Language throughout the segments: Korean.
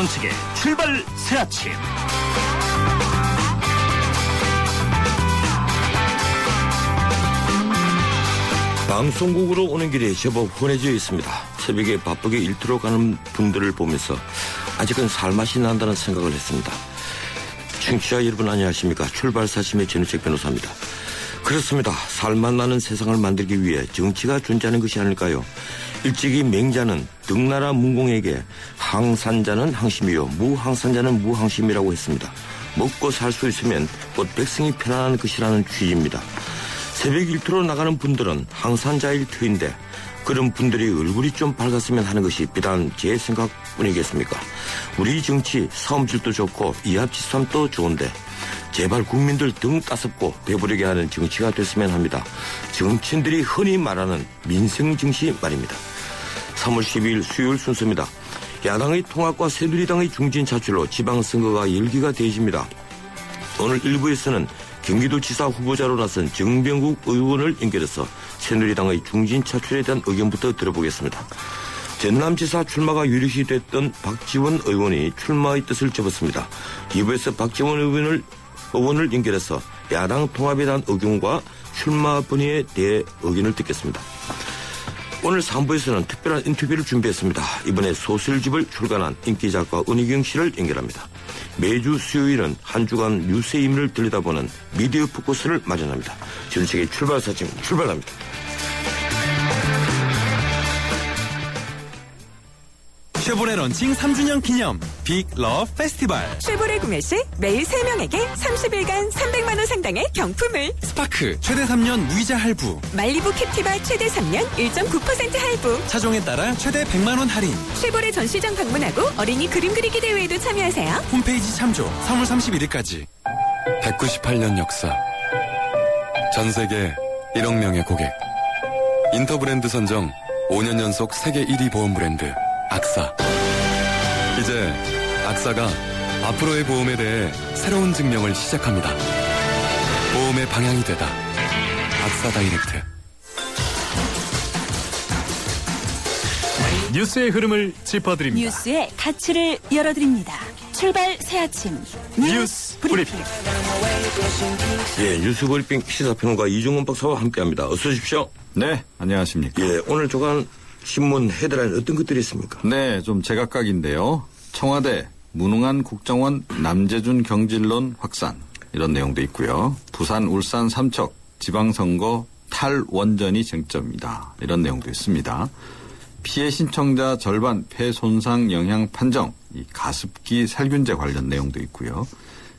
정책의 출발 새아침. 방송국으로 오는 길이 제법 훤해져 있습니다. 새벽에 바쁘게 일터로 가는 분들을 보면서 아직은 살맛이 난다는 생각을 했습니다. 청취자 여러분 안녕하십니까. 출발 사심의 전우책 변호사입니다. 그렇습니다. 살맛 나는 세상을 만들기 위해 정치가 존재하는 것이 아닐까요? 일찍이 맹자는 등나라 문공에게 항산자는 항심이요 무항산자는 무항심이라고 했습니다. 먹고 살 수 있으면 곧 백성이 편안한 것이라는 취지입니다. 새벽 일터로 나가는 분들은 항산자일 터인데 그런 분들이 얼굴이 좀 밝았으면 하는 것이 비단 제 생각뿐이겠습니까? 우리 정치 싸움질도 좋고 이합지삼도 좋은데 제발 국민들 등 따숩고 배부르게 하는 정치가 됐으면 합니다. 정치인들이 흔히 말하는 민생정치 말입니다. 3월 12일 수요일 순서입니다. 야당의 통합과 새누리당의 중진 차출로 지방선거가 열기가 되어집니다. 오늘 1부에서는 경기도지사 후보자로 나선 정병국 의원을 연결해서 새누리당의 중진 차출에 대한 의견부터 들어보겠습니다. 전남지사 출마가 유력시 됐던 박지원 의원이 출마의 뜻을 접었습니다. 2부에서 박지원 의원을 연결해서 야당 통합에 대한 의견과 출마 본의에 대해 의견을 듣겠습니다. 오늘 3부에서는 특별한 인터뷰를 준비했습니다. 이번에 소설집을 출간한 인기작가 은희경 씨를 연결합니다. 매주 수요일은 한 주간 뉴스의 임무를 들여다보는 미디어 포커스를 마련합니다. 전책의 출발사진 출발합니다. 쉐보레 런칭 3주년 기념 빅 러브 페스티벌. 쉐보레 구매 시 매일 3명에게 30일간 300만 원 상당의 경품을. 스파크 최대 3년 무이자 할부. 말리부 캡티바 최대 3년 1.9% 할부. 차종에 따라 최대 100만 원 할인. 쉐보레 전시장 방문하고 어린이 그림 그리기 대회에도 참여하세요. 홈페이지 참조 3월 31일까지. 198년 역사. 전 세계 1억 명의 고객. 인터브랜드 선정 5년 연속 세계 1위 보험 브랜드 악사. 이제 악사가 앞으로의 보험에 대해 새로운 증명을 시작합니다. 보험의 방향이 되다. 악사 다이렉트. 뉴스의 흐름을 짚어드립니다. 뉴스의 가치를 열어드립니다. 출발 새아침 뉴스 브리핑. 예, 뉴스 브리핑 시사평론가 이종훈 박사와 함께합니다. 어서 오십시오. 네, 안녕하십니까. 예, 오늘 조간 신문 헤드라인 어떤 것들이 있습니까? 네, 좀 제각각인데요. 청와대 무능한 국정원 남재준 경질론 확산 이런 내용도 있고요. 부산, 울산, 삼척 지방선거 탈원전이 쟁점이다 이런 내용도 있습니다. 피해 신청자 절반 폐손상 영향 판정 이 가습기 살균제 관련 내용도 있고요.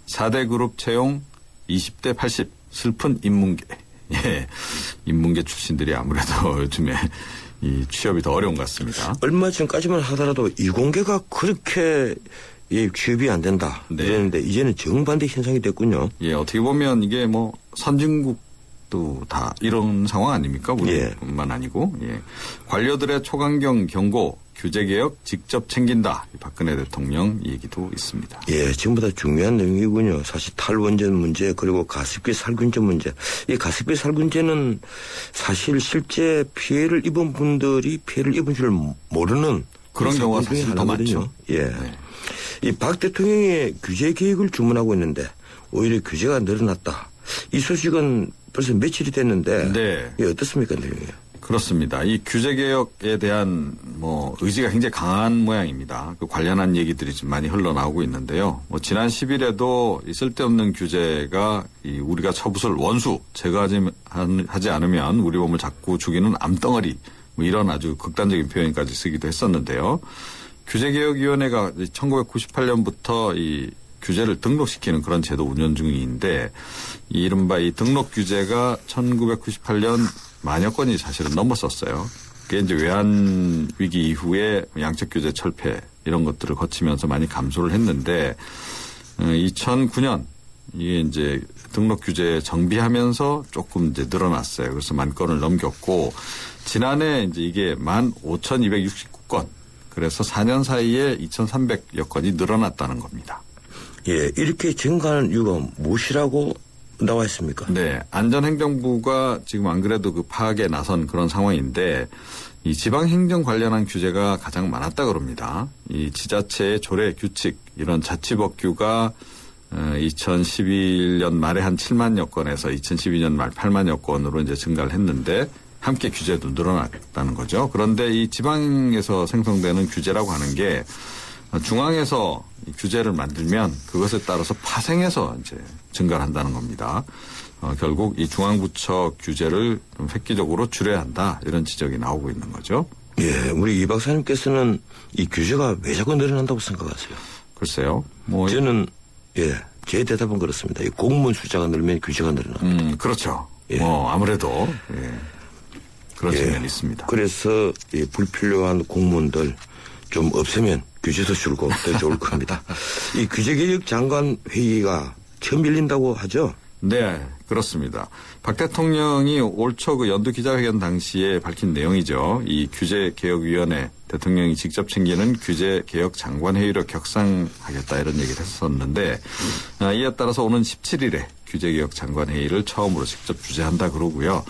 4대 그룹 채용 20대 80 슬픈 인문계. 예, 인문계 출신들이 아무래도 요즘에 이 취업이 더 어려운 것 같습니다. 얼마 전까지만 하더라도 이공계가 그렇게 취업이 안 된다. 네. 이랬는데 이제는 정반대 현상이 됐군요. 예, 어떻게 보면 이게 뭐 선진국도 다 이런 상황 아닙니까? 우리뿐만 아니고. 예. 관료들의 초강경 경고, 규제개혁 직접 챙긴다. 이 박근혜 대통령 얘기도 있습니다. 예, 전부 다 중요한 내용이군요. 사실 탈원전 문제 그리고 가습기 살균제 문제. 이 가습기 살균제는 사실 실제 피해를 입은 분들이 피해를 입은 줄 모르는 그런 경우가 중에 사실 더 하나거든요. 많죠. 예. 네. 이 박 대통령이 규제 개혁을 주문하고 있는데 오히려 규제가 늘어났다. 이 소식은 벌써 며칠이 됐는데 네. 이게 어떻습니까, 내용이? 그렇습니다. 이 규제 개혁에 대한 뭐 의지가 굉장히 강한 모양입니다. 그 관련한 얘기들이 좀 많이 흘러나오고 있는데요. 뭐 지난 10일에도 이 쓸데없는 규제가 이 우리가 처붓을 원수 제거하지 않으면 우리 몸을 자꾸 죽이는 암덩어리 뭐 이런 아주 극단적인 표현까지 쓰기도 했었는데요. 규제개혁위원회가 1998년부터 이 규제를 등록시키는 그런 제도 운영 중인데 이른바 이 등록 규제가 1998년 만여 건이 사실은 넘었었어요. 그게 이제 외환 위기 이후에 양적 규제 철폐 이런 것들을 거치면서 많이 감소를 했는데 2009년 이게 이제 등록 규제 정비하면서 조금 이제 늘어났어요. 그래서 10,000건을 넘겼고 지난해 이제 이게 15,269건. 그래서 4년 사이에 2,300여 건이 늘어났다는 겁니다. 예, 이렇게 증가하는 이유가 무엇이라고 나와 있습니까? 네, 안전행정부가 지금 안 그래도 그 파악에 나선 그런 상황인데 이 지방행정 관련한 규제가 가장 많았다 그럽니다. 이 지자체의 조례, 규칙 이런 자치법규가 2011년 말에 한 7만여 건에서 2012년 말 8만여 건으로 이제 증가를 했는데 함께 규제도 늘어났다는 거죠. 그런데 이 지방에서 생성되는 규제라고 하는 게 중앙에서 규제를 만들면 그것에 따라서 파생해서 이제 증가를 한다는 겁니다. 결국 이 중앙부처 규제를 좀 획기적으로 줄여야 한다 이런 지적이 나오고 있는 거죠. 예, 우리 이 박사님께서는 이 규제가 왜 자꾸 늘어난다고 생각하세요? 글쎄요. 저는 제 대답은 그렇습니다. 이 공무원 숫자가 늘면 규제가 늘어납니다. 그렇죠. 예. 아무래도 그런 측면이 있습니다. 그래서 이 불필요한 공무원들 좀 없애면 규제도 줄고 더 좋을 겁니다. 이 규제개혁 장관 회의가 처음 열린다고 하죠? 네, 그렇습니다. 박 대통령이 올 초 그 연두 기자회견 당시에 밝힌 내용이죠. 이 규제개혁위원회 대통령이 직접 챙기는 규제개혁 장관회의로 격상하겠다 이런 얘기를 했었는데 이에 따라서 오는 17일에 규제개혁 장관회의를 처음으로 직접 주재한다 그러고요.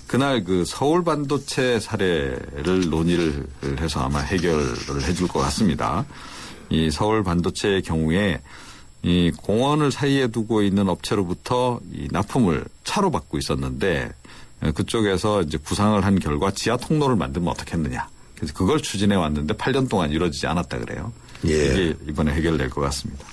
그날 그 서울 반도체 사례를 논의를 해서 아마 해결을 해줄 것 같습니다. 이 서울 반도체의 경우에 이 공원을 사이에 두고 있는 업체로부터 이 납품을 차로 받고 있었는데 그쪽에서 이제 구상을 한 결과 지하 통로를 만들면 어떻겠느냐. 그래서 그걸 추진해 왔는데 8년 동안 이루어지지 않았다 그래요. 예. 이게 이번에 해결될 것 같습니다.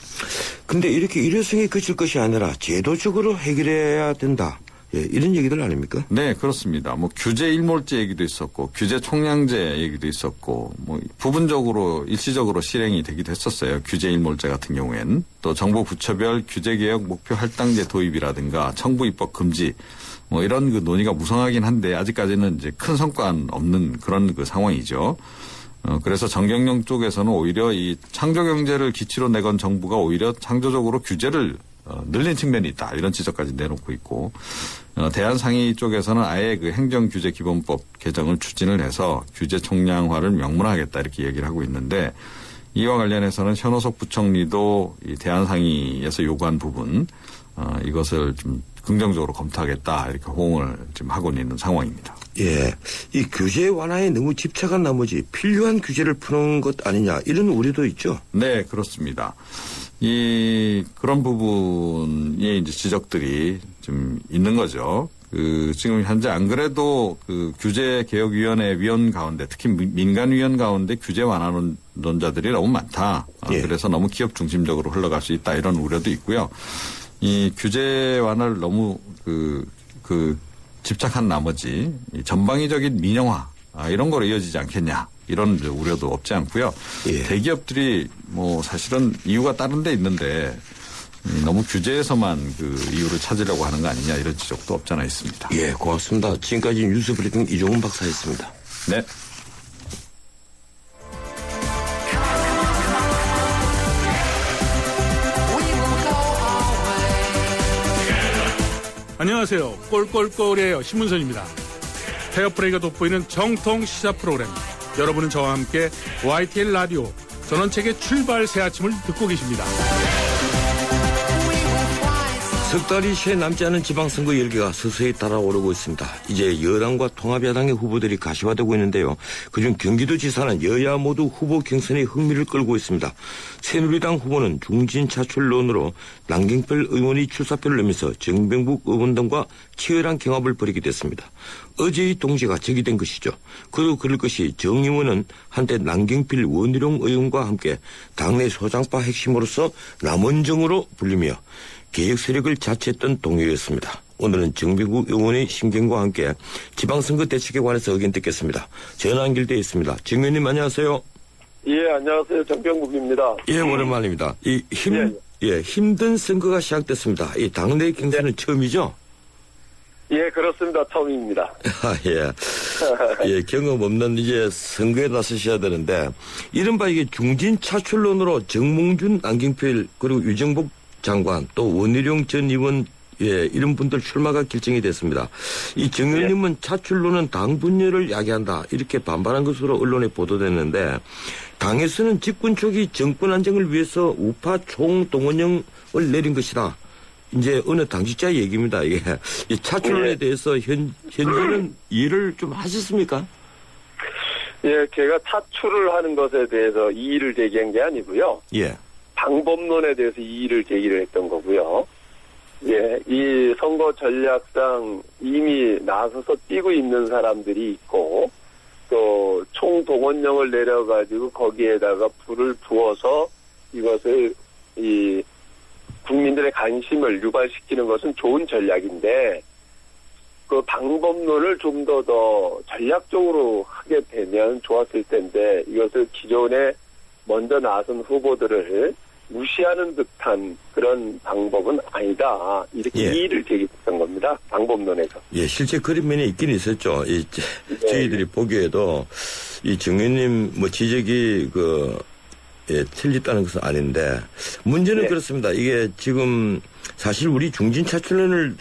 근데 이렇게 일회성에 그칠 것이 아니라 제도적으로 해결해야 된다. 예, 이런 얘기들 아닙니까? 네, 그렇습니다. 뭐 규제 일몰제 얘기도 있었고 규제 총량제 얘기도 있었고 뭐 부분적으로 일시적으로 실행이 되기도 했었어요. 규제 일몰제 같은 경우에는 또 정부 부처별 규제 개혁 목표 할당제 도입이라든가 청부 입법 금지 뭐 이런 그 논의가 무성하긴 한데 아직까지는 이제 큰 성과는 없는 그런 그 상황이죠. 그래서 정경영 쪽에서는 오히려 이 창조 경제를 기치로 내건 정부가 오히려 창조적으로 규제를 늘린 측면이 있다. 이런 지적까지 내놓고 있고 대한상의 쪽에서는 아예 그 행정규제기본법 개정을 추진을 해서 규제 총량화를 명문화하겠다 이렇게 얘기를 하고 있는데 이와 관련해서는 현호석 부총리도 이 대한상의에서 요구한 부분 이것을 좀 긍정적으로 검토하겠다 이렇게 호응을 지금 하고 있는 상황입니다. 예, 이 규제 완화에 너무 집착한 나머지 필요한 규제를 푸는 것 아니냐 이런 우려도 있죠. 네, 그렇습니다. 그런 부분에 이제 지적들이 좀 있는 거죠. 지금 현재 안 그래도 규제개혁위원회 위원 가운데 특히 민간위원 가운데 규제 완화 논자들이 너무 많다. 예. 그래서 너무 기업 중심적으로 흘러갈 수 있다 이런 우려도 있고요. 이 규제 완화를 너무 집착한 나머지 이 전방위적인 민영화 이런 거로 이어지지 않겠냐. 이런 우려도 없지 않고요. 예. 대기업들이 뭐 사실은 이유가 다른 데 있는데 너무 규제에서만 그 이유를 찾으려고 하는 거 아니냐 이런 지적도 없잖아 있습니다. 예, 고맙습니다. 지금까지 뉴스브리핑 이종훈 박사였습니다. 네. 안녕하세요. 꼴꼴꼴이에요. 신문선입니다. 페어플레이가 돋보이는 정통 시사 프로그램. 여러분은 저와 함께 YTN 라디오 전원책의 출발 새 아침을 듣고 계십니다. 석 달이 채 남지 않은 지방선거 열기가 서서히 달아오르고 있습니다. 이제 여당과 통합야당의 후보들이 가시화되고 있는데요. 그중 경기도지사는 여야 모두 후보 경선에 흥미를 끌고 있습니다. 새누리당 후보는 중진 차출론으로 남경필 의원이 출사표를 내면서 정병국 의원 등과 치열한 경합을 벌이게 됐습니다. 어제의 동지가 적이 된 것이죠. 그도 그럴 것이 정 의원은 한때 남경필 원희룡 의원과 함께 당내 소장파 핵심으로서 남원정으로 불리며 개혁 세력을 자처했던 동료였습니다. 오늘은 정병국 의원의 심경과 함께 지방선거 대책에 관해서 의견 듣겠습니다. 전화 연결되어 있습니다. 정 의원님 안녕하세요. 예, 안녕하세요. 정병국입니다. 예, 오랜만입니다. 힘든 선거가 시작됐습니다. 이 당내 경선은 처음이죠? 예, 그렇습니다. 처음입니다. 예, 경험 없는 이제 선거에 나서셔야 되는데, 이른바 이게 중진 차출론으로 정몽준, 남경필, 그리고 유정복 장관, 또 원희룡 전 의원, 이런 분들 출마가 결정이 됐습니다. 이 정 의원님은 차출론은 당 분열을 야기한다, 이렇게 반발한 것으로 언론에 보도됐는데, 당에서는 집권 초기 정권 안정을 위해서 우파 총동원령을 내린 것이다. 이제 어느 당직자 얘기입니다. 이게 이 차출론에 대해서 현재는 이해를 좀 하셨습니까? 예, 제가 차출을 하는 것에 대해서 이의를 제기한 게 아니고요. 예. 방법론에 대해서 이의를 제기를 했던 거고요. 예, 이 선거 전략상 이미 나서서 뛰고 있는 사람들이 있고, 또 총동원령을 내려가지고 거기에다가 불을 부어서 이것을 이 국민들의 관심을 유발시키는 것은 좋은 전략인데, 그 방법론을 좀 더 전략적으로 하게 되면 좋았을 텐데, 이것을 기존에 먼저 나선 후보들을 무시하는 듯한 그런 방법은 아니다. 이렇게 예. 이의를 제기했던 겁니다. 방법론에서. 예, 실제 그림면에 있긴 있었죠. 저희들이 보기에도 이 정 의원님 뭐 지적이 틀렸다는 것은 아닌데, 문제는 네. 그렇습니다. 이게 지금 사실 우리 중진 차출론을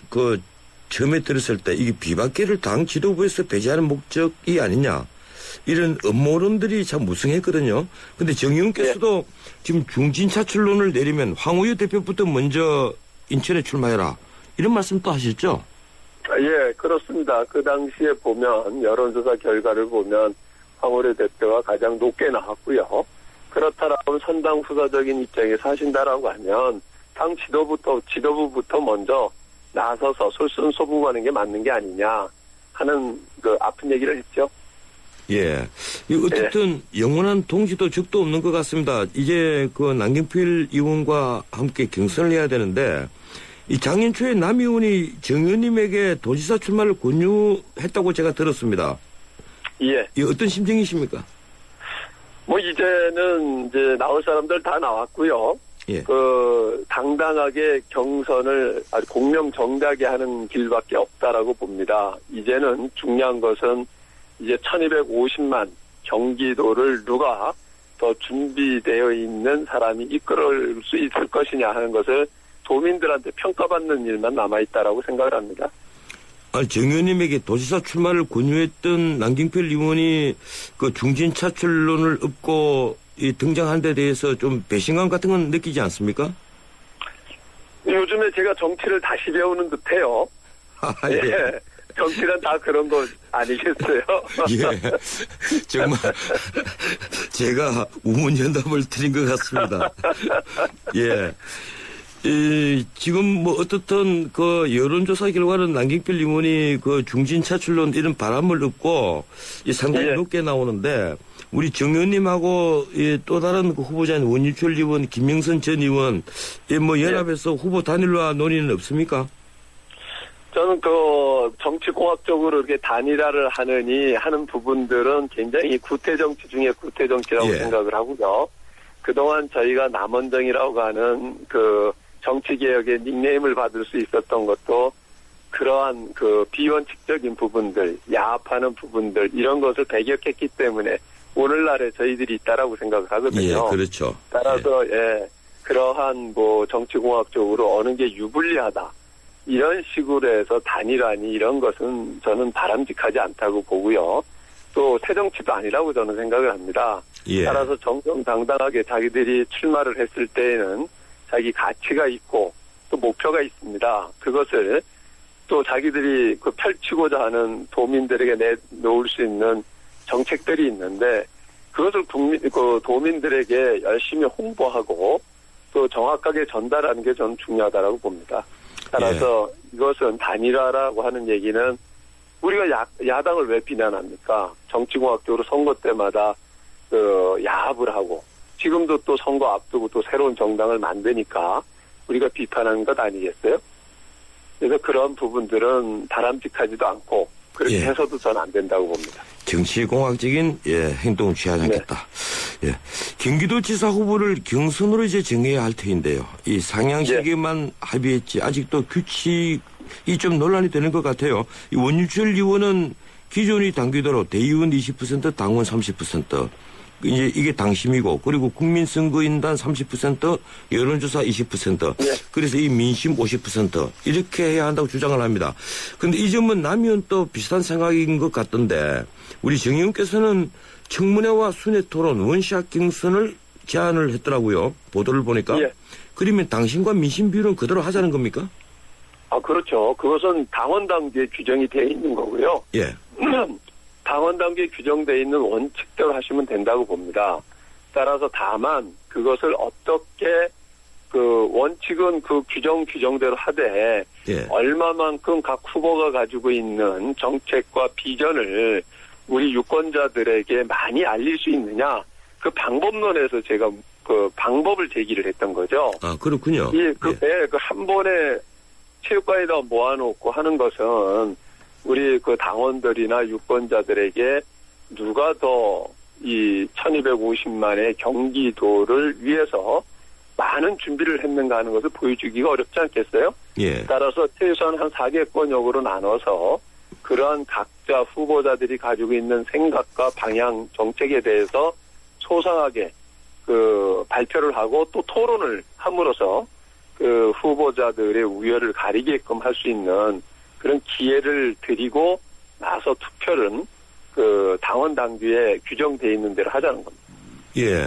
처음에 들었을 때 이게 비박계를 당 지도부에서 배제하는 목적이 아니냐, 이런 음모론들이 참 무성했거든요. 근데 정 의원께서도 지금 중진 차출론을 내리면 황우여 대표부터 먼저 인천에 출마해라, 이런 말씀 또 하셨죠? 예, 그렇습니다. 그 당시에 보면, 여론조사 결과를 보면 황우여 대표가 가장 높게 나왔고요. 그렇다라면 선당 후사적인 입장에서 하신다라고 하면 당 지도부부터 먼저 나서서 솔선수범하는 게 맞는 게 아니냐 하는 아픈 얘기를 했죠. 예. 어쨌든 영원한 동지도 적도 없는 것 같습니다. 이제 남경필 의원과 함께 경선을 해야 되는데, 이 작년 초에 남 의원이 정 의원님에게 도지사 출마를 권유했다고 제가 들었습니다. 예. 이 어떤 심정이십니까? 이제는 이제 나올 사람들 다 나왔고요. 예. 당당하게 경선을 아주 공명정대하게 하는 길밖에 없다라고 봅니다. 이제는 중요한 것은 이제 1250만 경기도를 누가 더 준비되어 있는 사람이 이끌을 수 있을 것이냐 하는 것을 도민들한테 평가받는 일만 남아있다라고 생각을 합니다. 정 의원님에게 도지사 출마를 권유했던 남경필 의원이 중진 차출론을 엎고 등장한 데 대해서 좀 배신감 같은 건 느끼지 않습니까? 요즘에 제가 정치를 다시 배우는 듯해요. 예. 예. 정치는 다 그런 거 아니겠어요? 예. 정말 제가 우문현답을 드린 것 같습니다. 예. 지금 어떻든 여론조사 결과는 남경필 의원이 중진 차출론 이런 바람을 얻고 상당히 예. 높게 나오는데, 우리 정 의원님하고 또 다른 후보자인 원유철 의원, 김명선 전 의원, 연합에서 후보 단일화 논의는 없습니까? 저는 정치공학적으로 이렇게 단일화를 하는 부분들은 굉장히 구태정치 중에 구태정치라고 예. 생각을 하고요. 그동안 저희가 남원정이라고 하는 정치개혁의 닉네임을 받을 수 있었던 것도 그러한 비원칙적인 부분들, 야합하는 부분들, 이런 것을 배격했기 때문에 오늘날에 저희들이 있다라고 생각을 하거든요. 예, 그렇죠. 따라서, 그러한 정치공학적으로 어느 게 유불리하다, 이런 식으로 해서 단일화니 이런 것은 저는 바람직하지 않다고 보고요. 또 새정치도 아니라고 저는 생각을 합니다. 예. 따라서 정정당당하게 자기들이 출마를 했을 때에는 자기 가치가 있고 또 목표가 있습니다. 그것을 또 자기들이 펼치고자 하는 도민들에게 내놓을 수 있는 정책들이 있는데, 그것을 도민들에게 열심히 홍보하고 또 정확하게 전달하는 게 저는 중요하다고 봅니다. 따라서 이것은 단일화라고 하는 얘기는, 우리가 야당을 왜 비난합니까? 정치공학적으로 선거 때마다 야합을 하고, 지금도 또 선거 앞두고 또 새로운 정당을 만드니까 우리가 비판하는 것 아니겠어요? 그래서 그런 부분들은 바람직하지도 않고 그렇게 예. 해서도 저는 안 된다고 봅니다. 정치공학적인 행동을 취하지 않겠다. 예. 경기도지사 후보를 경선으로 이제 정해야 할 터인데요. 이 상향시기만 합의했지 아직도 규칙이 좀 논란이 되는 것 같아요. 이 원유철 의원은 기존의 당규대로 대의원 20%, 당원 30%. 이게 당심이고, 그리고 국민선거인단 30%, 여론조사 20%. 그래서 이 민심 50% 이렇게 해야 한다고 주장을 합니다. 그런데 이 점은 남이은 또 비슷한 생각인 것 같던데, 우리 정 의원께서는 청문회와 순회 토론, 원샷 경선을 제안을 했더라고요. 보도를 보니까. 예. 그러면 당신과 민심 비율은 그대로 하자는 겁니까? 그렇죠. 그것은 당원 단계에 규정이 되어 있는 거고요. 예. 당원 당규에 규정되어 있는 원칙대로 하시면 된다고 봅니다. 따라서 다만 그것을 어떻게 그 원칙은 그 규정대로 하되 예. 얼마만큼 각 후보가 가지고 있는 정책과 비전을 우리 유권자들에게 많이 알릴 수 있느냐 그 방법론에서 제가 그 방법을 제기를 했던 거죠. 아, 그렇군요. 그 한 번에 체육관에다 모아놓고 하는 것은 우리 그 당원들이나 유권자들에게 누가 더 이 1250만의 경기도를 위해서 많은 준비를 했는가 하는 것을 보여주기가 어렵지 않겠어요? 예. 따라서 최소한 한 4개권역으로 나눠서 그러한 각자 후보자들이 가지고 있는 생각과 방향, 정책에 대해서 소상하게 그 발표를 하고 또 토론을 함으로써 그 후보자들의 우열을 가리게끔 할 수 있는 그런 기회를 드리고 나서 투표는 그 당원 당규에 규정되어 있는 대로 하자는 겁니다. 예.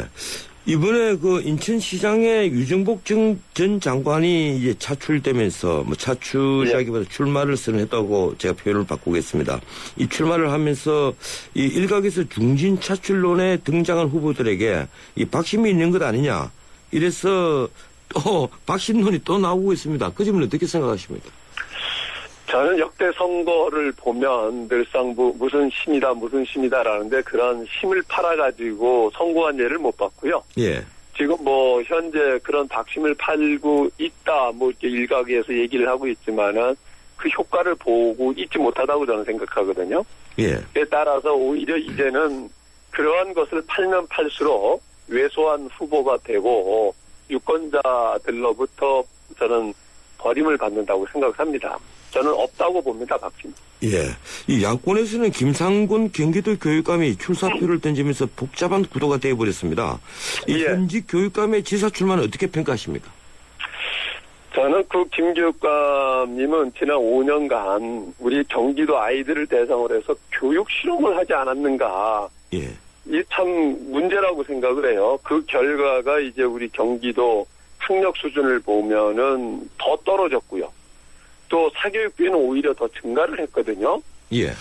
이번에 그 인천시장에 유정복 전 장관이 이제 차출되면서 뭐 차출이라기보다 출마를 선언했다고 제가 표현을 바꾸겠습니다. 이 출마를 하면서 이 일각에서 중진 차출론에 등장한 후보들에게 이 박심이 있는 것 아니냐. 이래서 또 박심론이 또 나오고 있습니다. 그 점은 어떻게 생각하십니까? 저는 역대 선거를 보면 늘상 무슨 심이다라는데 그런 심을 팔아가지고 성공한 예를 못 봤고요. 예. 지금 뭐 현재 그런 박심을 팔고 있다 뭐 이렇게 일각에서 얘기를 하고 있지만은 그 효과를 보고 있지 못하다고 저는 생각하거든요. 예. 그에 따라서 오히려 이제는 그러한 것을 팔면 팔수록 왜소한 후보가 되고 유권자들로부터 저는 버림을 받는다고 생각합니다. 저는 없다고 봅니다, 박심. 예. 이 야권에서는 김상곤 경기도 교육감이 출사표를 던지면서 복잡한 구도가 되어버렸습니다. 이 현직 교육감의 지사 출마는 어떻게 평가하십니까? 저는 그 김 교육감님은 지난 5년간 우리 경기도 아이들을 대상으로 해서 교육 실험을 하지 않았는가. 예. 이 참 문제라고 생각을 해요. 그 결과가 이제 우리 경기도 학력 수준을 보면은 더 떨어졌고요. 또 사교육비는 오히려 더 증가를 했거든요. 예.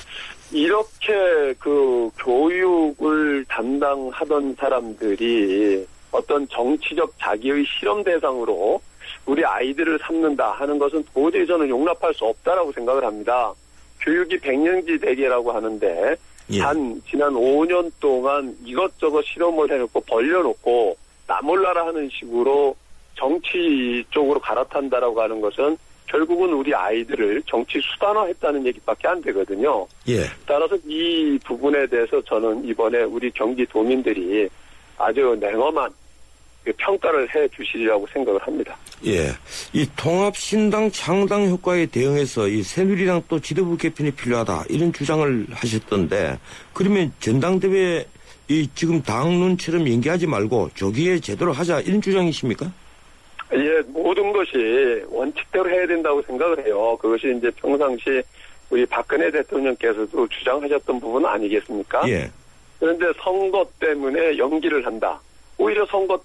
이렇게 그 교육을 담당하던 사람들이 어떤 정치적 자기의 실험 대상으로 우리 아이들을 삼는다 하는 것은 도저히 저는 용납할 수 없다라고 생각을 합니다. 교육이 백년지 대계라고 하는데 단 지난 5년 동안 이것저것 실험을 해놓고 벌려놓고 나 몰라라 하는 식으로 정치 쪽으로 갈아탄다라고 하는 것은 결국은 우리 아이들을 정치 수단화했다는 얘기밖에 안 되거든요. 예. 따라서 이 부분에 대해서 저는 이번에 우리 경기도민들이 아주 냉엄한 평가를 해 주시리라고 생각을 합니다. 예. 이 통합신당 창당 효과에 대응해서 이 새누리당 또 지도부 개편이 필요하다 이런 주장을 하셨던데 그러면 전당대회 이 지금 당론처럼 연기하지 말고 조기에 제대로 하자 이런 주장이십니까? 예, 모든 것이 원칙대로 해야 된다고 생각을 해요. 그것이 이제 평상시 우리 박근혜 대통령께서도 주장하셨던 부분 아니겠습니까? 예. 그런데 선거 때문에 연기를 한다. 오히려 선거도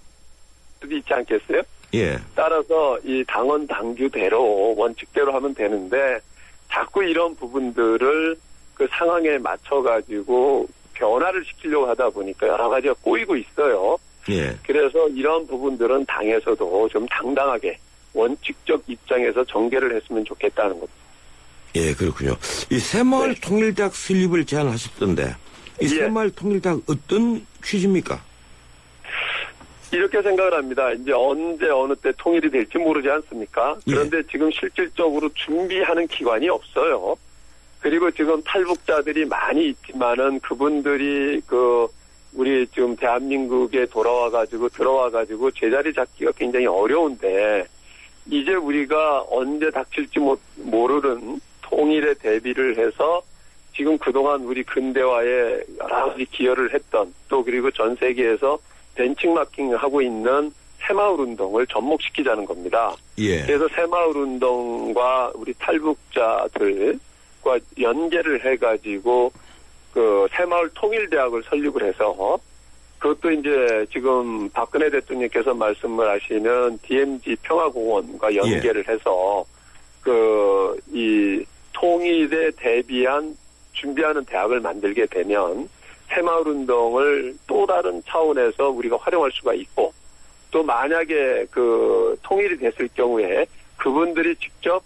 있지 않겠어요? 예. 따라서 이 당원 당규대로 원칙대로 하면 되는데 자꾸 이런 부분들을 그 상황에 맞춰가지고 변화를 시키려고 하다 보니까 여러 가지가 꼬이고 있어요. 예. 그래서 이런 부분들은 당에서도 좀 당당하게 원칙적 입장에서 전개를 했으면 좋겠다는 겁니다. 예, 그렇군요. 이 새마을 통일대학 설립을 제안하셨던데 이 새마을 통일대학 어떤 취지입니까? 이렇게 생각을 합니다. 이제 언제 어느 때 통일이 될지 모르지 않습니까? 그런데 지금 실질적으로 준비하는 기관이 없어요. 그리고 지금 탈북자들이 많이 있지만은 그분들이 우리 지금 대한민국에 들어와가지고 제자리 잡기가 굉장히 어려운데 이제 우리가 언제 닥칠지 모르는 통일에 대비를 해서 지금 그동안 우리 근대화에 여러 가지 기여를 했던 또 그리고 전 세계에서 벤치마킹을 하고 있는 새마을 운동을 접목시키자는 겁니다. 예. 그래서 새마을 운동과 우리 탈북자들과 연계를 해가지고 그 새마을 통일대학을 설립을 해서 그것도 이제 지금 박근혜 대통령께서 말씀을 하시는 DMZ 평화공원과 연계를 해서 이 통일에 대비한 준비하는 대학을 만들게 되면 새마을운동을 또 다른 차원에서 우리가 활용할 수가 있고 또 만약에 그 통일이 됐을 경우에 그분들이 직접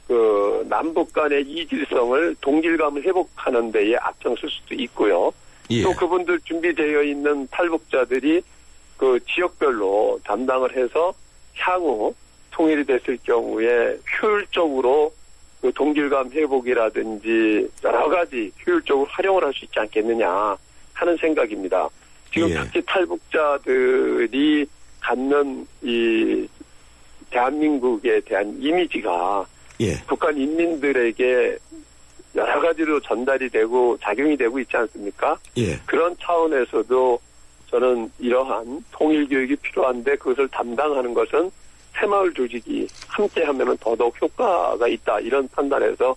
그 남북 간의 이질성을 동질감을 회복하는 데에 앞장설 수도 있고요. 예. 또 그분들 준비되어 있는 탈북자들이 그 지역별로 담당을 해서 향후 통일이 됐을 경우에 효율적으로 그 동질감 회복이라든지 여러 가지 효율적으로 활용을 할 수 있지 않겠느냐 하는 생각입니다. 지금 예. 특히 탈북자들이 갖는 이 대한민국에 대한 이미지가 예. 북한 인민들에게 여러 가지로 전달이 되고 작용이 되고 있지 않습니까? 예. 그런 차원에서도 저는 이러한 통일 교육이 필요한데 그것을 담당하는 것은 새마을 조직이 함께 하면 더더욱 효과가 있다 이런 판단에서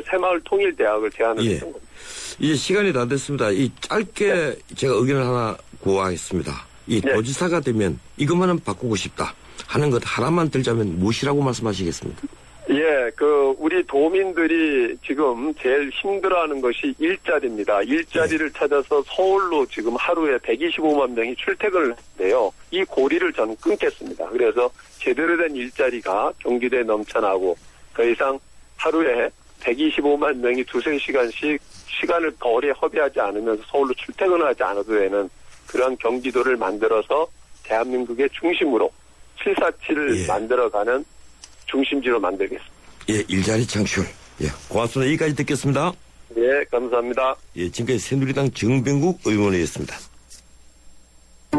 새마을 통일 대학을 제안을 예. 했던 겁니다. 이제 시간이 다 됐습니다. 이 짧게 제가 의견을 하나 구하겠습니다. 이 네. 도지사가 되면 이것만은 바꾸고 싶다 하는 것 하나만 들자면 무엇이라고 말씀하시겠습니까? 예, 우리 도민들이 지금 제일 힘들어하는 것이 일자리입니다. 일자리를 찾아서 서울로 지금 하루에 125만 명이 출퇴근을 하는데요. 이 고리를 저는 끊겠습니다. 그래서 제대로 된 일자리가 경기도에 넘쳐나고 더 이상 하루에 125만 명이 2-3시간씩 시간을 거리에 허비하지 않으면서 서울로 출퇴근을 하지 않아도 되는 그런 경기도를 만들어서 대한민국의 중심으로 747을 예. 만들어가는 중심지로 만들겠습니다. 예, 일자리 창출. 예, 고맙습니다. 여기까지 듣겠습니다. 예, 감사합니다. 예, 지금까지 새누리당 정병국 의원이었습니다.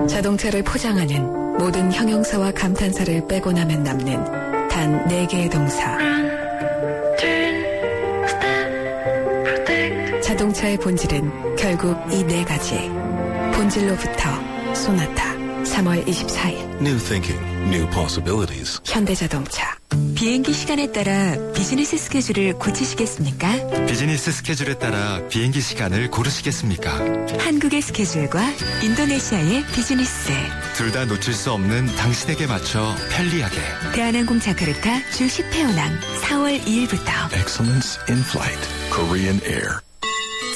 자동차를 포장하는 모든 형용사와 감탄사를 빼고 나면 남는 단 4개의 동사. 자동차의 본질은 결국 이 4가지. 본질로부터 소나타. 3월 24일. New thinking, new possibilities. 현대자동차. 비행기 시간에 따라 비즈니스 스케줄을 고치시겠습니까? 비즈니스 스케줄에 따라 비행기 시간을 고르시겠습니까? 한국의 스케줄과 인도네시아의 비즈니스. 둘 다 놓칠 수 없는 당신에게 맞춰 편리하게. 대한항공 자카르타 주 10회 운항 4월 2일부터. Excellence in flight. Korean Air.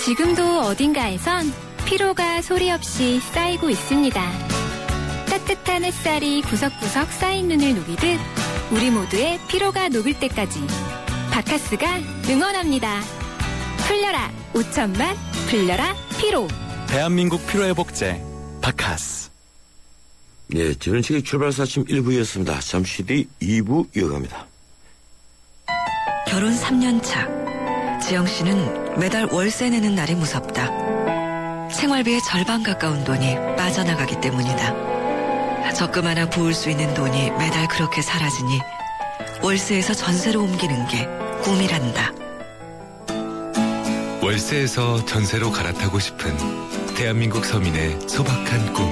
지금도 어딘가에선 피로가 소리 없이 쌓이고 있습니다. 따뜻한 햇살이 구석구석 쌓인 눈을 녹이듯 우리 모두의 피로가 녹을 때까지 바카스가 응원합니다. 풀려라 5천만 풀려라 피로. 대한민국 피로회복제 바카스. 예, 전원책의 출발사 아침 1부였습니다. 잠시 뒤 2부 이어갑니다. 결혼 3년 차. 지영 씨는 매달 월세 내는 날이 무섭다. 생활비의 절반 가까운 돈이 빠져나가기 때문이다. 적금 하나 부을 수 있는 돈이 매달 그렇게 사라지니 월세에서 전세로 옮기는 게 꿈이란다. 월세에서 전세로 갈아타고 싶은 대한민국 서민의 소박한 꿈.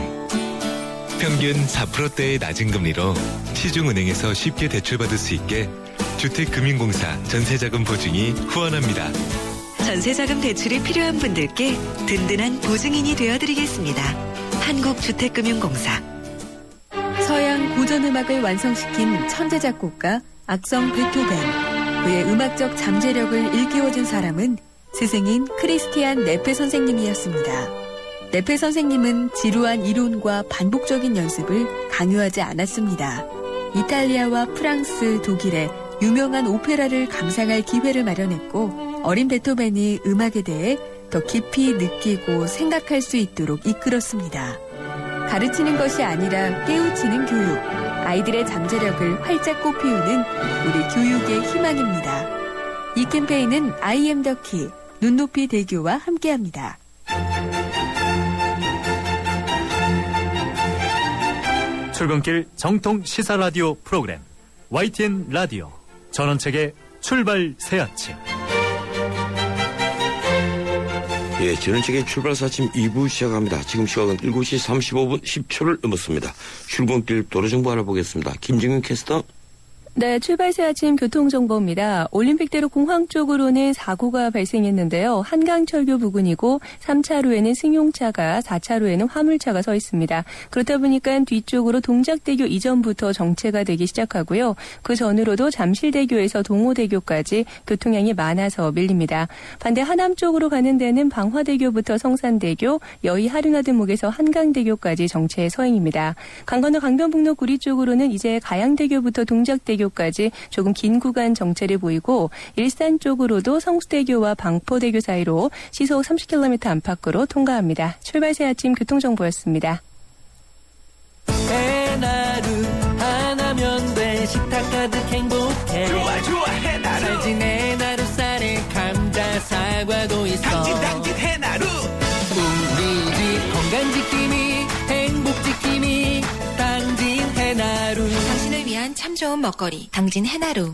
평균 4%대의 낮은 금리로 시중은행에서 쉽게 대출받을 수 있게 주택금융공사 전세자금 보증이 후원합니다. 전세자금 대출이 필요한 분들께 든든한 보증인이 되어드리겠습니다. 한국주택금융공사. 서양 고전음악을 완성시킨 천재 작곡가 악성 베토벤. 그의 음악적 잠재력을 일깨워준 사람은 스승인 크리스티안 네페 선생님이었습니다. 네페 선생님은 지루한 이론과 반복적인 연습을 강요하지 않았습니다. 이탈리아와 프랑스, 독일의 유명한 오페라를 감상할 기회를 마련했고 어린 베토벤이 음악에 대해 더 깊이 느끼고 생각할 수 있도록 이끌었습니다. 가르치는 것이 아니라 깨우치는 교육, 아이들의 잠재력을 활짝 꽃피우는 우리 교육의 희망입니다. 이 캠페인은 I am the key, 눈높이 대교와 함께합니다. 출근길 정통 시사 라디오 프로그램 YTN 라디오 전원책의 출발 새 아침. 예, 전원책의 출발사 아침 2부 시작합니다. 지금 시각은 7시 35분 10초를 넘었습니다. 출근길 도로정보 알아보겠습니다. 김정윤 캐스터. 네, 출발새 아침 교통정보입니다. 올림픽대로 공항 쪽으로는 사고가 발생했는데요. 한강철교 부근이고 3차로에는 승용차가 4차로에는 화물차가 서 있습니다. 그렇다 보니까 뒤쪽으로 동작대교 이전부터 정체가 되기 시작하고요. 그 전으로도 잠실대교에서 동호대교까지 교통량이 많아서 밀립니다. 반대 하남 쪽으로 가는 데는 방화대교부터 성산대교, 여의 하륜화대목에서 한강대교까지 정체 서행입니다. 강건너 강변북로 구리 쪽으로는 이제 가양대교부터 동작대교까지 조금 긴 구간 정체를 보이고 일산 쪽으로도 성수대교와 방포대교 사이로 시속 30km 안팎으로 통과합니다. 출발새 아침 교통정보였습니다. 해나루 하나면 돼 식탁 가득 행복해 좋아 해나루 잘 지내 나루 쌀에 감자 사과도 있어 당진 해나루 우리 집 건강 지킴이 행복 지킴이 당진 해나루 당신을 위한 참 좋은 먹거리 당진 해나루.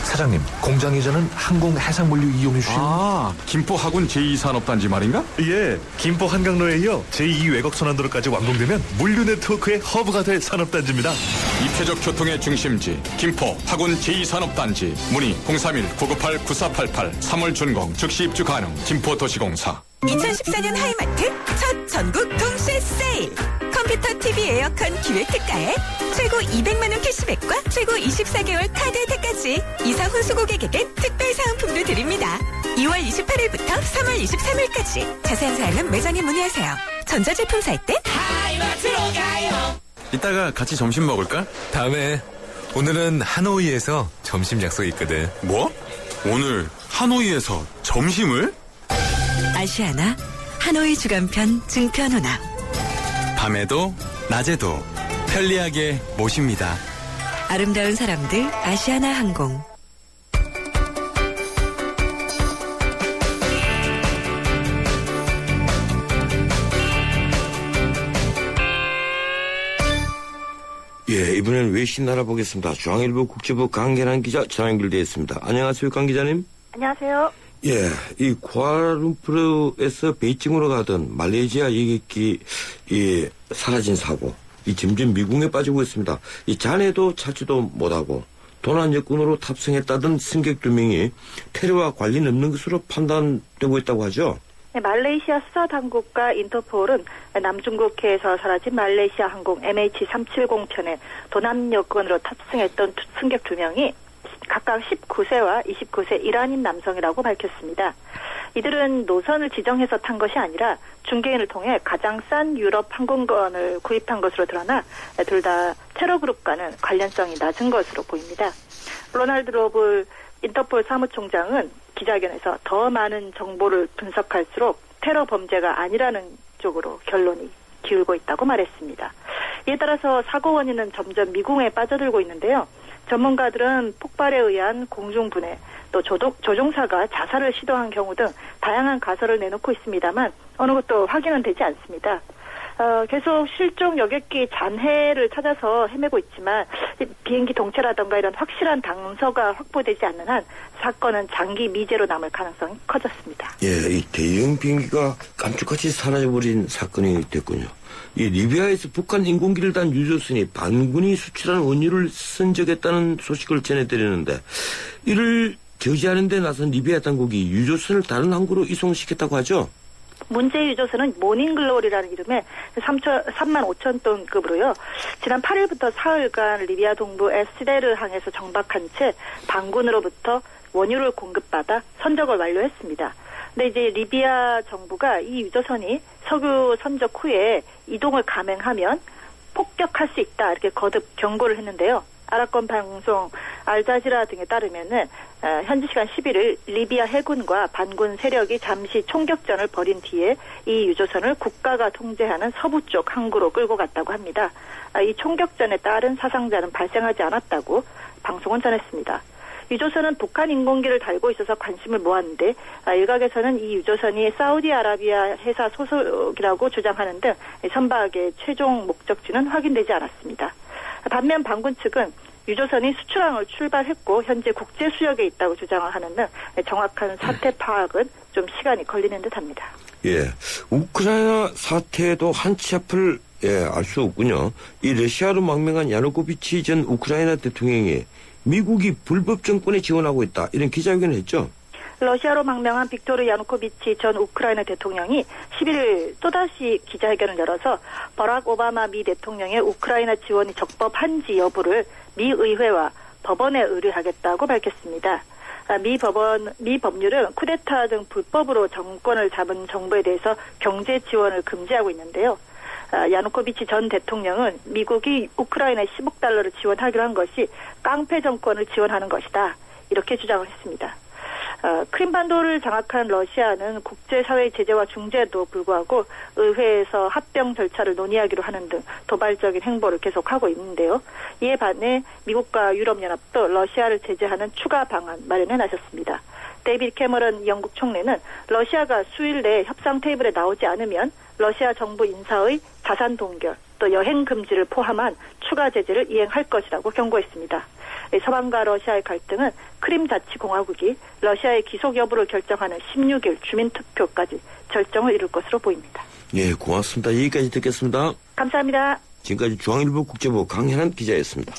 사장님, 공장 이전은 항공 해상물류 이용해 주시는 김포 하군 제2산업단지 말인가? 예, 김포 한강로에 이어 제2 외곽 선안도로까지 완공되면 물류 네트워크의 허브가 될 산업단지입니다. 입체적 교통의 중심지 김포 하군 제2산업단지 문의 031-998-9488 3월 준공 즉시 입주 가능 김포도시공사. 2014년 하이마트 첫 전국 동시 세일. 컴퓨터, TV, 에어컨 기획 특가에 최고 200만 원 캐시백과 최고 24개월 카드 혜택까지 이사 혼수 고객에겐 특별 사은품도 드립니다. 2월 28일부터 3월 23일까지 자세한 사항은 매장에 문의하세요. 전자제품 살 때 하이마트로 가요. 이따가 같이 점심 먹을까? 다음에. 오늘은 하노이에서 점심 약속이 있거든. 뭐? 오늘 하노이에서 점심을? 아시아나 하노이 주간편 증편훈합. 밤에도 낮에도 편리하게 모십니다. 아름다운 사람들 아시아나 항공. 예, 이번엔 외신 알아보겠습니다. 중앙일보 국제부 강계란 기자 전화 연결되어 있습니다. 안녕하세요, 강 기자님. 안녕하세요. 예, 이 쿠알라룸푸르에서 베이징으로 가던 말레이시아 여객기 사라진 사고, 이 점점 미궁에 빠지고 있습니다. 이 잔해도 찾지도 못하고 도난 여권으로 탑승했다던 승객 2명이 테러와 관련 없는 것으로 판단되고 있다고 하죠. 네, 말레이시아 수사당국과 인터폴은 남중국해에서 사라진 말레이시아 항공 MH370편에 도난 여권으로 탑승했던 승객 2명이 각각 19세와 29세 이란인 남성이라고 밝혔습니다. 이들은 노선을 지정해서 탄 것이 아니라 중개인을 통해 가장 싼 유럽 항공권을 구입한 것으로 드러나 둘 다 테러 그룹과는 관련성이 낮은 것으로 보입니다. 로널드 로블 인터폴 사무총장은 기자회견에서 더 많은 정보를 분석할수록 테러 범죄가 아니라는 쪽으로 결론이 기울고 있다고 말했습니다. 이에 따라서 사고 원인은 점점 미궁에 빠져들고 있는데요. 전문가들은 폭발에 의한 공중분해, 또 조종사가 자살을 시도한 경우 등 다양한 가설을 내놓고 있습니다만 어느 것도 확인은 되지 않습니다. 계속 실종 여객기 잔해를 찾아서 헤매고 있지만 비행기 동체라던가 이런 확실한 단서가 확보되지 않는 한 사건은 장기 미제로 남을 가능성이 커졌습니다. 예, 이 대형 비행기가 깜짝같이 사라져버린 사건이 됐군요. 이 리비아에서 북한 인공기를 단 유조선이 반군이 수출한 원유를 선적했다는 소식을 전해드리는데 이를 저지하는 데 나선 리비아 당국이 유조선을 다른 항구로 이송시켰다고 하죠? 문제 유조선은 모닝글로리라는 이름의 3만 5천 톤급으로요. 지난 8일부터 사흘간 리비아 동부 에스데르 항에서 정박한 채 반군으로부터 원유를 공급받아 선적을 완료했습니다. 근데 이제 리비아 정부가 이 유조선이 석유 선적 후에 이동을 감행하면 폭격할 수 있다 이렇게 거듭 경고를 했는데요. 아랍권 방송 알자지라 등에 따르면은 현지 시간 11일 리비아 해군과 반군 세력이 잠시 총격전을 벌인 뒤에 이 유조선을 국가가 통제하는 서부 쪽 항구로 끌고 갔다고 합니다. 이 총격전에 따른 사상자는 발생하지 않았다고 방송은 전했습니다. 유조선은 북한 인공기를 달고 있어서 관심을 모았는데 일각에서는 이 유조선이 사우디아라비아 회사 소속이라고 주장하는 등 선박의 최종 목적지는 확인되지 않았습니다. 반면 반군 측은 유조선이 수출항을 출발했고 현재 국제 수역에 있다고 주장을 하는 등 정확한 사태 파악은 좀 시간이 걸리는 듯합니다. 예, 우크라이나 사태도 한치 앞을 알 수 없군요. 이 러시아로 망명한 야누코비치 전 우크라이나 대통령이 미국이 불법 정권에 지원하고 있다. 이런 기자회견을 했죠. 러시아로 망명한 빅토르 야누코비치 전 우크라이나 대통령이 11일 또다시 기자회견을 열어서 버락 오바마 미 대통령의 우크라이나 지원이 적법한지 여부를 미 의회와 법원에 의뢰하겠다고 밝혔습니다. 미 법률은 쿠데타 등 불법으로 정권을 잡은 정부에 대해서 경제 지원을 금지하고 있는데요. 야누코비치 전 대통령은 미국이 우크라이나에 10억 달러를 지원하기로 한 것이 깡패 정권을 지원하는 것이다. 이렇게 주장을 했습니다. 크림반도를 장악한 러시아는 국제사회의 제재와 중재에도 불구하고 의회에서 합병 절차를 논의하기로 하는 등 도발적인 행보를 계속하고 있는데요. 이에 반해 미국과 유럽연합도 러시아를 제재하는 추가 방안 마련에 나섰습니다. 데이비드 캐머런 영국 총리는 러시아가 수일 내에 협상 테이블에 나오지 않으면 러시아 정부 인사의 자산 동결, 또 여행 금지를 포함한 추가 제재를 이행할 것이라고 경고했습니다. 서방과 러시아의 갈등은 크림 자치공화국이 러시아의 기속 여부를 결정하는 16일 주민투표까지 결정을 이룰 것으로 보입니다. 예, 고맙습니다. 여기까지 듣겠습니다. 감사합니다. 지금까지 중앙일보 국제부 강현한 기자였습니다.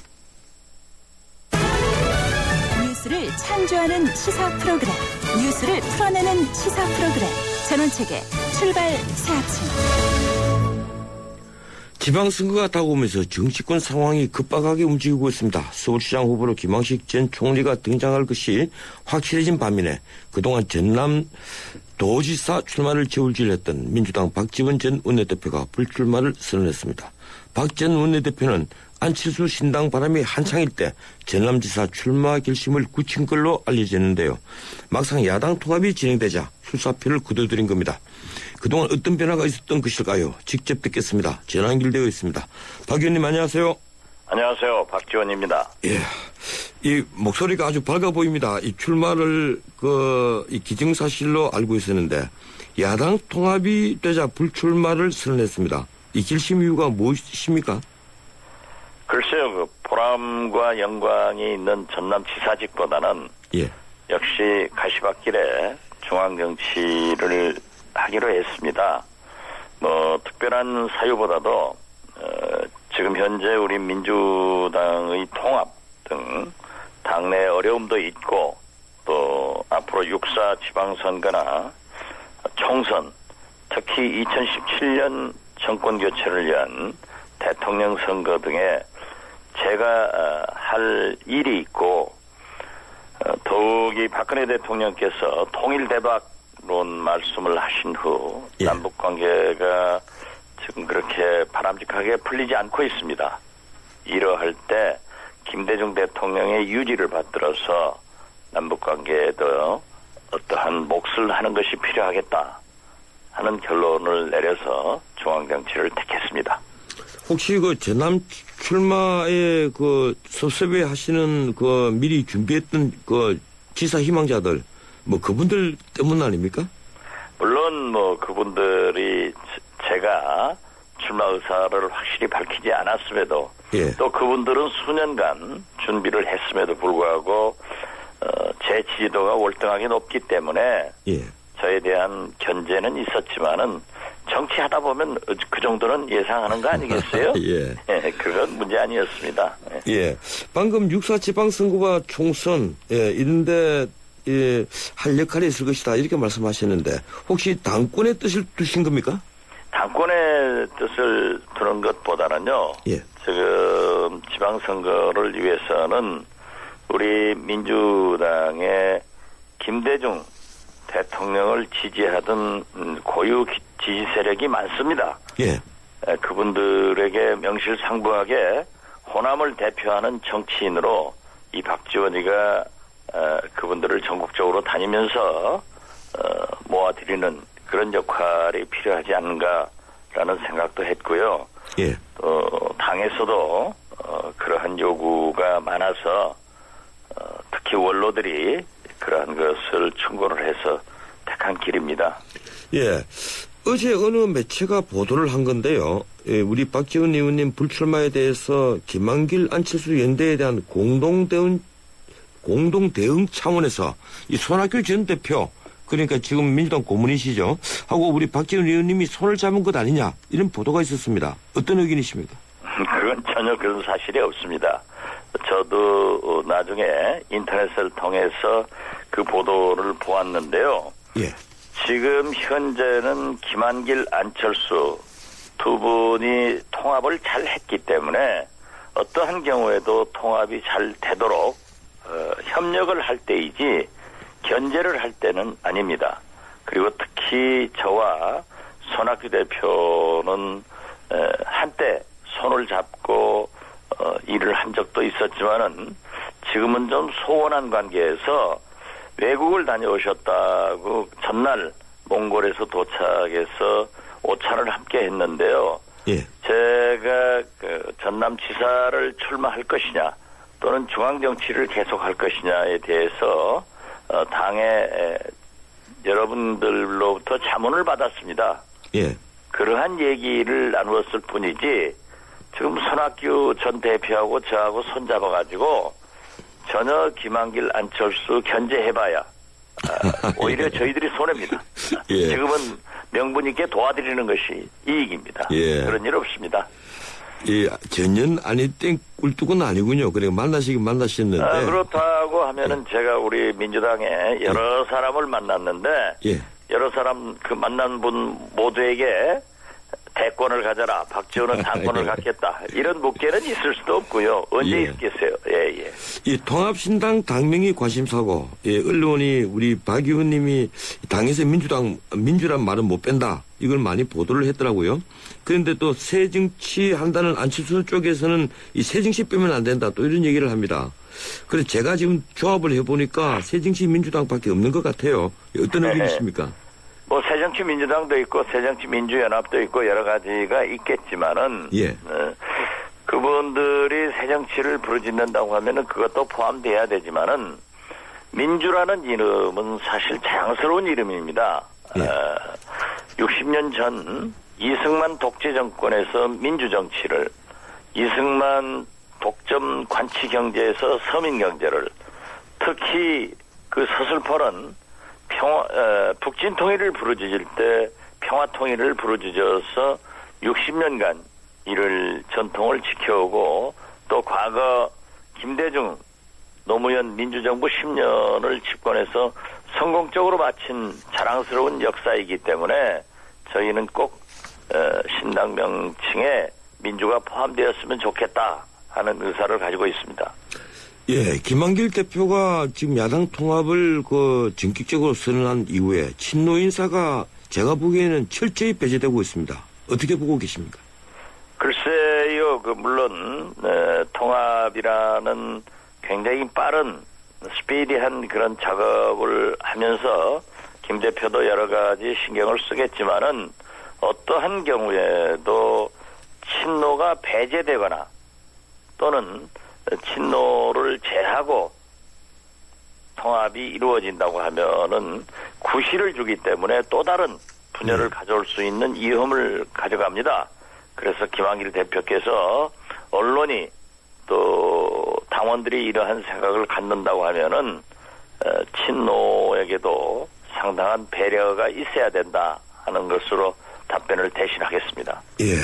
뉴스를 창조하는 시사 프로그램, 뉴스를 풀어내는 시사 프로그램, 전원책의 출발 새 아침. 지방선거가 다가오면서 정치권 상황이 급박하게 움직이고 있습니다. 서울시장 후보로 김황식 전 총리가 등장할 것이 확실해진 반면에 그동안 전남도지사 출마를 저울질했던 민주당 박지원 전 원내대표가 불출마를 선언했습니다. 박 전 원내대표는 안철수 신당 바람이 한창일 때 전남지사 출마 결심을 굳힌 걸로 알려졌는데요. 막상 야당 통합이 진행되자 출사표를 거둬들인 겁니다. 그동안 어떤 변화가 있었던 것일까요? 직접 듣겠습니다. 전화 연결되어 있습니다. 박 의원님 안녕하세요. 안녕하세요. 박지원입니다. 예, 이 목소리가 아주 밝아 보입니다. 이 출마를 이 기정사실로 알고 있었는데 야당 통합이 되자 불출마를 선언했습니다. 이 결심 이유가 무엇입니까? 글쎄요, 그 보람과 영광이 있는 전남지사직보다는 역시 가시밭길에 중앙정치를 하기로 했습니다. 특별한 사유보다도 지금 현재 우리 민주당의 통합 등 당내 어려움도 있고 또 앞으로 6.4 지방선거나 총선, 특히 2017년 정권 교체를 위한 대통령 선거 등에 제가 할 일이 있고 더욱이 박근혜 대통령께서 통일대박론 말씀을 하신 후 남북관계가 지금 그렇게 바람직하게 풀리지 않고 있습니다. 이러할 때 김대중 대통령의 유지를 받들어서 남북관계에도 어떠한 몫을 하는 것이 필요하겠다 하는 결론을 내려서 중앙정치를 택했습니다. 혹시 그 전남 출마에 섭섭해 하시는 미리 준비했던 지사 희망자들 그분들 때문 아닙니까? 물론 그분들이 제가 출마 의사를 확실히 밝히지 않았음에도 또 그분들은 수년간 준비를 했음에도 불구하고 제 지지도가 월등하게 높기 때문에 저에 대한 견제는 있었지만은 정치하다 보면 그 정도는 예상하는 거 아니겠어요? 그건 문제 아니었습니다. 방금 6.4 지방선거와 총선 이런데 할 역할이 있을 것이다 이렇게 말씀하셨는데 혹시 당권의 뜻을 두신 겁니까? 당권의 뜻을 두는 것보다는요. 지금 지방선거를 위해서는 우리 민주당의 김대중 대통령을 지지하던 고유 지지 세력이 많습니다. 그분들에게 명실상부하게 호남을 대표하는 정치인으로 이 박지원이가 그분들을 전국적으로 다니면서 모아드리는 그런 역할이 필요하지 않은가라는 생각도 했고요. 또 당에서도 그러한 요구가 많아서 특히 원로들이 그러한 것을 충고를 해서 택한 길입니다. 어제 어느 매체가 보도를 한 건데요. 우리 박지원 의원님 불출마에 대해서 김한길 안철수 연대에 대한 공동 대응 차원에서 이 손학규 전 대표 그러니까 지금 민주당 고문이시죠. 하고 우리 박지원 의원님이 손을 잡은 것 아니냐 이런 보도가 있었습니다. 어떤 의견이십니까? 그건 전혀 그런 사실이 없습니다. 저도 나중에 인터넷을 통해서 그 보도를 보았는데요. 예. 지금 현재는 김한길, 안철수 두 분이 통합을 잘 했기 때문에 어떠한 경우에도 통합이 잘 되도록 협력을 할 때이지 견제를 할 때는 아닙니다. 그리고 특히 저와 손학규 대표는 한때 손을 잡고 일을 한 적도 있었지만은 지금은 좀 소원한 관계에서 외국을 다녀오셨다고 전날 몽골에서 도착해서 오찬을 함께 했는데요. 예. 제가 그 전남지사를 출마할 것이냐 또는 중앙정치를 계속할 것이냐에 대해서 당의 여러분들로부터 자문을 받았습니다. 예. 그러한 얘기를 나누었을 뿐이지 지금 손학규 전 대표하고 저하고 손잡아가지고 전혀 김한길, 안철수 견제해봐야 오히려 저희들이 손해입니다. 예. 지금은 명분 있게 도와드리는 것이 이익입니다. 예. 그런 일 없습니다. 예, 전년 아니 땡 꿀뚝은 아니군요. 그러니까 만나시긴 만나셨는데. 그렇다고 하면은 제가 우리 민주당에 여러 사람을 만났는데 예. 여러 사람 그 만난 분 모두에게 대권을 가져라. 박지원은 당권을 갖겠다. 이런 묵계는 있을 수도 없고요. 언제 예. 있겠어요. 예. 이 통합신당 당명이 관심사고, 예, 언론이 우리 박 의원님이 당에서 민주란 말은 못 뺀다. 이걸 많이 보도를 했더라고요. 그런데 또 새정치 한다는 안철수 쪽에서는 이 새정치 빼면 안 된다. 또 이런 얘기를 합니다. 그래서 제가 지금 조합을 해보니까 새정치 민주당밖에 없는 것 같아요. 어떤 의견이십니까? 뭐 새정치민주당도 있고 새정치민주연합도 있고 여러 가지가 있겠지만은 예. 그분들이 새정치를 부르짖는다고 하면은 그것도 포함돼야 되지만은 민주라는 이름은 사실 자랑스러운 이름입니다. 예. 60년 전 이승만 독재 정권에서 민주정치를, 이승만 독점 관치 경제에서 서민 경제를, 특히 그 서슬퍼는 북진 통일을 부르짖을 때 평화 통일을 부르짖어서 60년간 이를 전통을 지켜오고 또 과거 김대중 노무현 민주정부 10년을 집권해서 성공적으로 마친 자랑스러운 역사이기 때문에 저희는 꼭 신당 명칭에 민주가 포함되었으면 좋겠다 하는 의사를 가지고 있습니다. 예, 김한길 대표가 지금 야당 통합을 전격적으로 선언한 이후에 친노 인사가 제가 보기에는 철저히 배제되고 있습니다. 어떻게 보고 계십니까? 글쎄요, 물론 통합이라는 굉장히 빠른 스피디한 그런 작업을 하면서 김 대표도 여러 가지 신경을 쓰겠지만은 어떠한 경우에도 친노가 배제되거나 또는 친노를 제하고 통합이 이루어진다고 하면은 구실을 주기 때문에 또 다른 분열을 가져올 수 있는 위험을 가져갑니다. 그래서 김한길 대표께서 언론이 또 당원들이 이러한 생각을 갖는다고 하면은 친노에게도 상당한 배려가 있어야 된다 하는 것으로 답변을 대신하겠습니다. 예.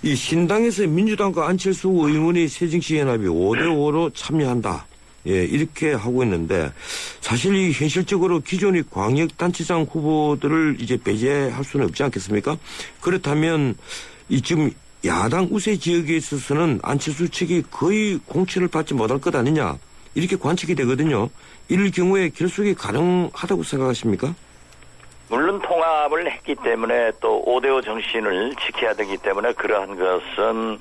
이 신당에서 민주당과 안철수 의원이 새정치연합이 5대5로 참여한다. 예, 이렇게 하고 있는데 사실 이 현실적으로 기존의 광역단체장 후보들을 이제 배제할 수는 없지 않겠습니까? 그렇다면 이 지금 야당 우세 지역에 있어서는 안철수 측이 거의 공천을 받지 못할 것 아니냐 이렇게 관측이 되거든요. 이럴 경우에 결속이 가능하다고 생각하십니까? 물론 통합을 했기 때문에 또 5대5 정신을 지켜야 되기 때문에 그러한 것은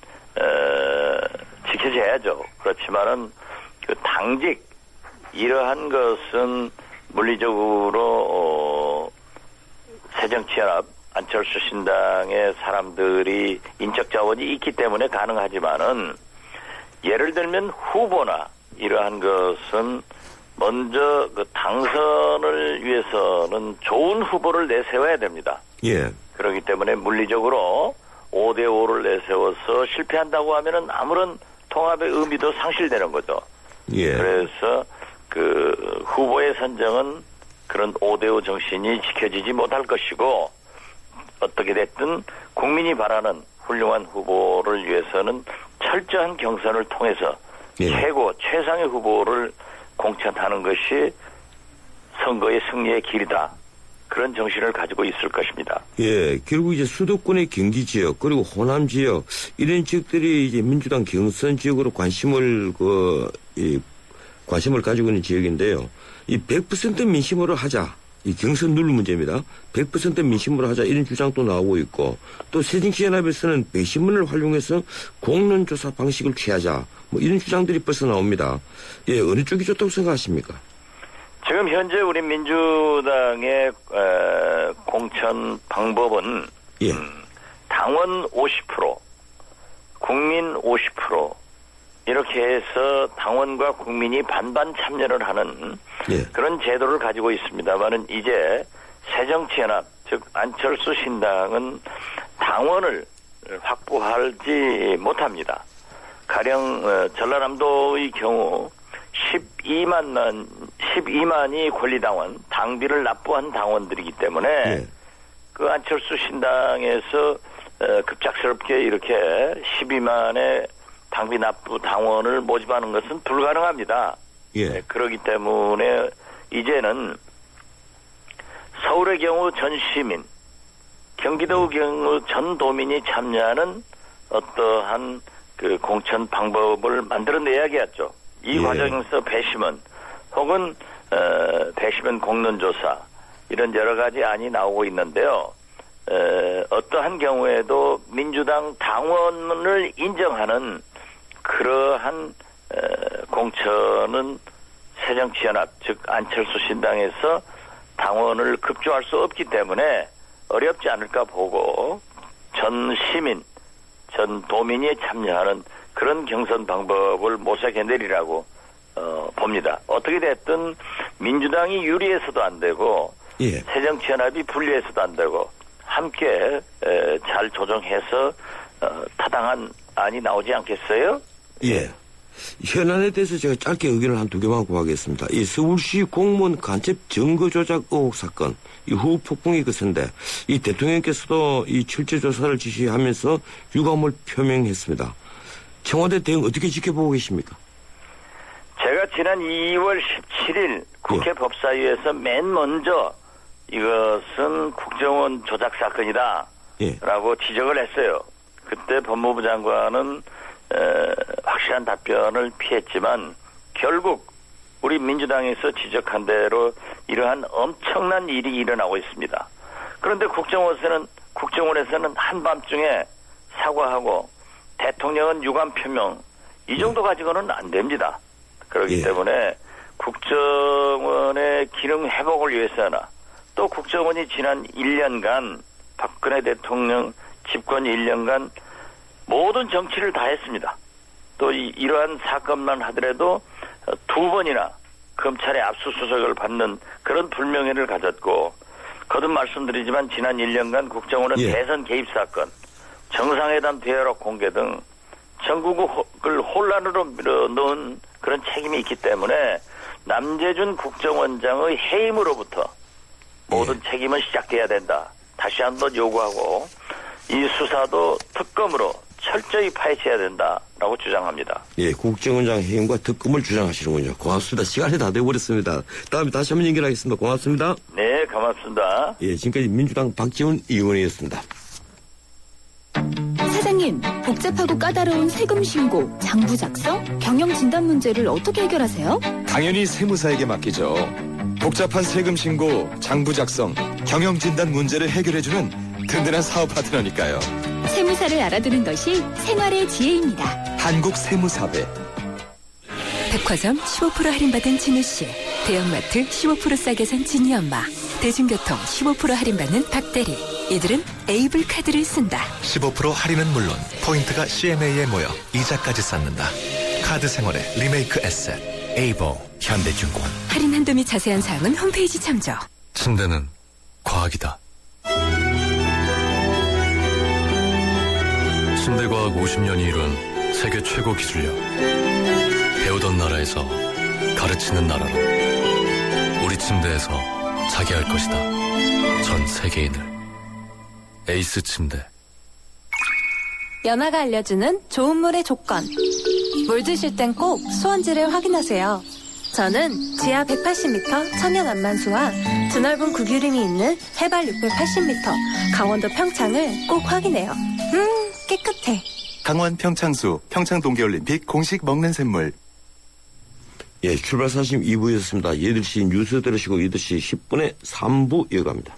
지켜져야죠. 그렇지만은 그 당직 이러한 것은 물리적으로 새정치연합 안철수 신당의 사람들이 인적 자원이 있기 때문에 가능하지만은 예를 들면 후보나 이러한 것은 먼저 그 당선을 위해서는 좋은 후보를 내세워야 됩니다. 예. 그렇기 때문에 물리적으로 5대5를 내세워서 실패한다고 하면은 아무런 통합의 의미도 상실되는 거죠. 예. 그래서 그 후보의 선정은 그런 5대5 정신이 지켜지지 못할 것이고 어떻게 됐든 국민이 바라는 훌륭한 후보를 위해서는 철저한 경선을 통해서 예. 최상의 후보를 공천하는 것이 선거의 승리의 길이다. 그런 정신을 가지고 있을 것입니다. 예, 결국 이제 수도권의 경기 지역 그리고 호남 지역 이런 지역들이 이제 민주당 경선 지역으로 관심을 가지고 있는 지역인데요. 이 100% 민심으로 하자. 이 경선 룰 문제입니다. 100% 민심으로 하자 이런 주장도 나오고 있고 또 새정치연합에서는 배신문을 활용해서 공론조사 방식을 취하자 뭐 이런 주장들이 벌써 나옵니다. 예, 어느 쪽이 좋다고 생각하십니까? 지금 현재 우리 민주당의 공천 방법은 예. 당원 50%, 국민 50% 이렇게 해서 당원과 국민이 반반 참여를 하는 예. 그런 제도를 가지고 있습니다만은 이제 새정치연합 즉 안철수 신당은 당원을 확보하지 못합니다. 가령 전라남도의 경우 12만이 권리당원, 당비를 납부한 당원들이기 때문에 예. 그 안철수 신당에서 급작스럽게 이렇게 12만의 당비 납부 당원을 모집하는 것은 불가능합니다. 예. 그렇기 때문에 이제는 서울의 경우 전 시민, 경기도의 경우 전 도민이 참여하는 어떠한 그 공천 방법을 만들어내야겠죠. 이 예. 과정에서 배심원 혹은 배심원 공론조사 이런 여러 가지 안이 나오고 있는데요. 어떠한 경우에도 민주당 당원을 인정하는 그러한 공천은 새정치연합 즉 안철수 신당에서 당원을 급조할 수 없기 때문에 어렵지 않을까 보고 전 시민, 전 도민이 참여하는 그런 경선 방법을 모색해내리라고 봅니다. 어떻게 됐든 민주당이 유리해서도 안 되고 예. 새정치연합이 불리해서도 안 되고 함께 잘 조정해서 타당한 안이 나오지 않겠어요? 예. 현안에 대해서 제가 짧게 의견을 한 두 개만 구하겠습니다. 이 서울시 공무원 간첩 증거 조작 의혹 사건, 이 후 폭풍이 거센데, 이 대통령께서도 이 철저 조사를 지시하면서 유감을 표명했습니다. 청와대 대응 어떻게 지켜보고 계십니까? 제가 지난 2월 17일 국회 법사위에서 맨 먼저 이것은 국정원 조작 사건이다 라고 지적을 했어요. 그때 법무부 장관은 확실한 답변을 피했지만 결국 우리 민주당에서 지적한 대로 이러한 엄청난 일이 일어나고 있습니다. 그런데 국정원에서는 한밤중에 사과하고 대통령은 유감 표명 이 정도 가지고는 안 됩니다. 그렇기 때문에 국정원의 기능 회복을 위해서나 또 국정원이 지난 1년간 박근혜 대통령 집권 1년간 모든 정치를 다 했습니다. 또 이러한 사건만 하더라도 2번이나 검찰의 압수수색을 받는 그런 불명예를 가졌고 거듭 말씀드리지만 지난 1년간 국정원은 대선 개입 사건, 정상회담 대화록 공개 등 전국을 혼란으로 밀어넣은 그런 책임이 있기 때문에 남재준 국정원장의 해임으로부터 모든 책임은 시작돼야 된다. 다시 한번 요구하고 이 수사도 특검으로 철저히 파헤쳐야 된다라고 주장합니다. 예, 국정원장 해임과 특검을 주장하시는군요. 고맙습니다. 시간이 다 돼버렸습니다. 다음에 다시 한번 연결하겠습니다. 고맙습니다. 네, 고맙습니다. 예, 지금까지 민주당 박지원 의원이었습니다. 사장님, 복잡하고 까다로운 세금 신고, 장부 작성, 경영 진단 문제를 어떻게 해결하세요? 당연히 세무사에게 맡기죠. 복잡한 세금 신고, 장부 작성, 경영 진단 문제를 해결해주는 든든한 사업 파트너니까요. 세무사를 알아두는 것이 생활의 지혜입니다. 한국세무사배. 백화점 15% 할인받은 진우씨, 대형마트 15% 싸게 산 진이 엄마, 대중교통 15% 할인받는 박대리. 이들은 에이블 카드를 쓴다. 15% 할인은 물론 포인트가 CMA에 모여 이자까지 쌓는다. 카드 생활의 리메이크 에셋 에이버 현대중공. 할인 한도 및 자세한 사항은 홈페이지 참조. 침대는 과학이다. 침대과학 50년이 이룬 세계 최고 기술력. 배우던 나라에서 가르치는 나라로 우리 침대에서 자기 할 것이다. 전 세계인을. 에이스 침대. 연아가 알려주는 좋은 물의 조건. 물 드실 땐 꼭 수원지를 확인하세요. 저는 지하 180m 천연 안만수와 드넓은 구규림이 있는 해발 680m 강원도 평창을 꼭 확인해요. 깨끗해. 강원 평창수, 평창 동계올림픽 공식 먹는 샘물. 예, 출발 사심 2부였습니다. 8시 뉴스 들으시고 8시 10분에 3부 이어갑니다.